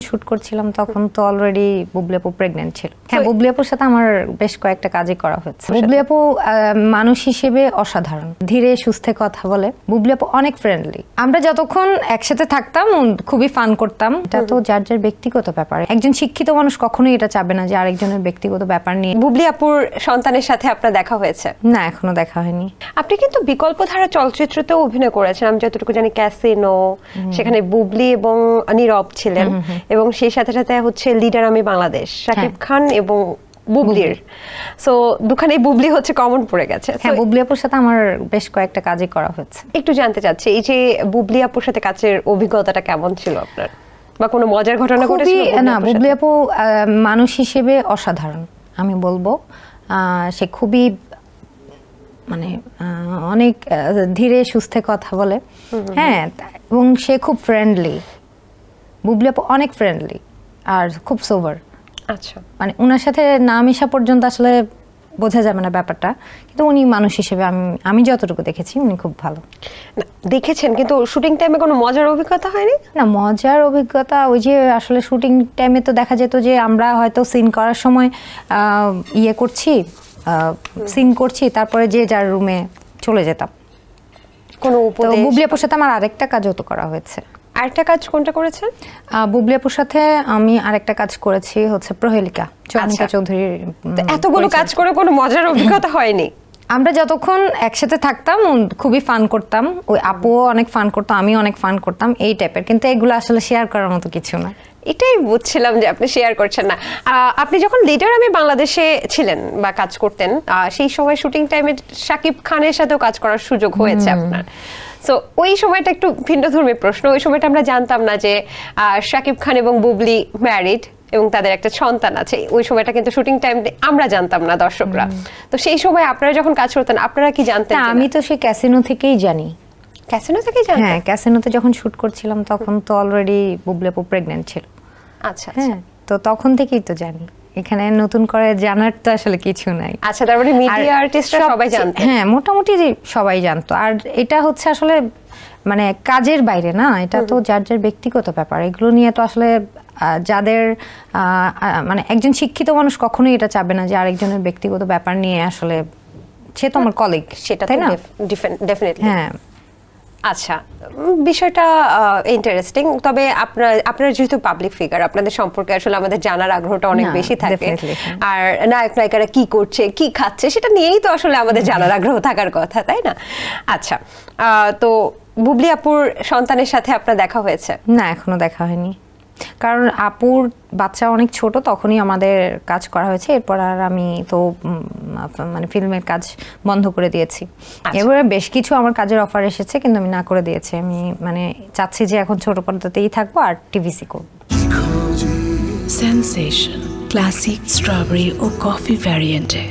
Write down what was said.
Shoot করছিলাম তখন তো অলরেডি বুবলি আপু প্রেগন্যান্ট ছিল। হ্যাঁ, বুবলি আপুর সাথে আমার বেশ কয়েকটা কাজই করা হয়েছে। বুবলি আপু মানুষ হিসেবে অসাধারণ, ধীরে সুস্থে কথা বলে। বুবলি আপু অনেক ফ্রেন্ডলি। আমরা যতক্ষণ একসাথে থাকতাম খুবই ফান করতাম। এটা তো যার যার ব্যক্তিগত ব্যাপার। একজন শিক্ষিত মানুষ কখনোই এটা চাবে না যে আরেকজনের ব্যক্তিগত ব্যাপার নিয়ে। বুবলি আপুর সন্তানের সাথে আপনার দেখা হয়েছে? না, এখনো দেখা হয়নি। আপনি কিন্তু বিকল্পধারা চলচ্চিত্রতেও অভিনয় করেছেন, আমি যতটুকু জানি ক্যাসিনো, সেখানে বুবলি এবং নীরব ছিলেন, এবং সেই সাথে সাথে হচ্ছে লিডার আমি বাংলাদেশ, শাকিব খান এবং বুবলির। সো দুখানে বুবলি হচ্ছে কমন পড়ে গেছে। হ্যাঁ, বুবলি আপুর সাথে আমার বেশ কয়েকটা কাজই করা হয়েছে। একটু জানতে চাচ্ছি, এই যে বুবলি আপুর সাথে কাজের অভিজ্ঞতাটা কেমন ছিল আপনার, বা কোনো মজার ঘটনা ঘটেছিল? না, বুবলি আপু মানুষ হিসেবে অসাধারণ আমি বলবো। সে খুবই মানে অনেক ধীরে সুস্থে কথা বলে। হ্যাঁ, এবং সে খুব ফ্রেন্ডলি। বুবলি আপু অনেক ফ্রেন্ডলি আর খুব সোভার। আচ্ছা, মানে ওনার সাথে না মিশা পর্যন্ত আসলে বোঝা যাবে না ব্যাপারটা, কিন্তু উনি মানুষ হিসেবে আমি যতটুকু দেখেছি উনি খুব ভালো। দেখেছেন, কিন্তু শুটিং টাইমে কোনো মজার অভিজ্ঞতা হয়নি? না, মজার অভিজ্ঞতা ওই যে আসলে শুটিং টাইমে তো দেখা যেত যে আমরা হয়তো সিন করার সময় সিন করছি, তারপরে যে যার রুমে চলে যেতাম। কোনো উপদেশ? বুবলি আপুর সাথে আমার আরেকটা কাজও তো করা হয়েছে। আরেকটা কাজ কোনটা করেছেন? বুবলি আপুর সাথে আমি আরেকটা কাজ করেছি হচ্ছে প্রহেলিকা, চয়নিকা চৌধুরীর। এতগুলো কাজ করে কোনো মজার অভিজ্ঞতা হয়নি? আমরা যতক্ষণ একসাথে থাকতাম খুবই ফান করতাম। ওই আপুও অনেক ফান করতো, আমিও অনেক ফান করতাম, এই টাইপের। কিন্তু এগুলো আসলে শেয়ার করার মতো কিছু না। এটাই বুঝছিলাম যে আপনি শেয়ার করছেন না। আপনি যখন লিডার আমি বাংলাদেশে ছিলেন বা কাজ করতেন, সেই সময় শুটিং টাইমে শাকিব খানের সাথেও কাজ করার সুযোগ হয়েছে আপনার। সো ওই সময়টা একটু ভিন্নধর্মী প্রশ্ন। ওই সময়টা আমরা জানতাম না যে শাকিব খান এবং বুবলি ম্যারিড এবং তাদের একটা সন্তান আছে। ওই সময়টা কিন্তু শুটিং টাইম আমরা জানতাম না, দর্শকরা। তো সেই সময় আপনারা যখন কাজ করতেন আপনারা কি জানতেন? আমি তো সেই ক্যাসিনো থেকেই জানি। ক্যাসিনো থেকেই জানতেন? হ্যাঁ, ক্যাসিনোতে যখন শুট করছিলাম তখন তো অলরেডি বুবলি আপু প্রেগন্যান্ট ছিল। আচ্ছা, হ্যাঁ, তো তখন থেকেই তো জানি। এখানে নতুন করে জানার তো আসলে কিছু নাই। আচ্ছা, তার মানে মিডিয়া আর্টিস্টরা সবাই জানতো? হ্যাঁ, মোটামুটি সবাই জানতো। আর এটা হচ্ছে আসলে মানে কাজের বাইরে না, এটা তো যার যার ব্যক্তিগত ব্যাপার। এগুলো নিয়ে তো আসলে যাদের মানে একজন শিক্ষিত মানুষ কখনোই এটা চাবে না যে আরেকজনের ব্যক্তিগত ব্যাপার নিয়ে আসলে, সে তো আমার কলিগ, সেটা তাই না? ডেফিনেটলি। হ্যাঁ, আচ্ছা, বিষয়টা ইন্টারেস্টিং। তবে আপনারা যেহেতু পাবলিক ফিগার, আপনাদের সম্পর্কে আসলে আমাদের জানার আগ্রহটা অনেক বেশি থাকে। আর নায়ক নায়িকারা কি করছে, কি খাচ্ছে, সেটা নিয়েই তো আসলে আমাদের জানার আগ্রহ থাকার কথা, তাই না? আচ্ছা, তো বুবলি আপুর সন্তানের সাথে আপনার দেখা হয়েছে? না, এখনো দেখা হয়নি, কারণ আপুর বাচ্চা অনেক ছোট, তখনই আমাদের কাজ করা হয়েছে। এরপর আর আমি তো মানে ফিল্মের কাজ বন্ধ করে দিয়েছি। এবারে বেশ কিছু আমার কাজের অফার এসেছে, কিন্তু আমি না করে দিয়েছি। আমি মানে চাচ্ছি যে এখন ছোট পর্দাতেই থাকবো আর টিভিসি করব। সেনসেশন ক্লাসিক স্ট্রবেরি ও কফি ভ্যারিয়েন্টে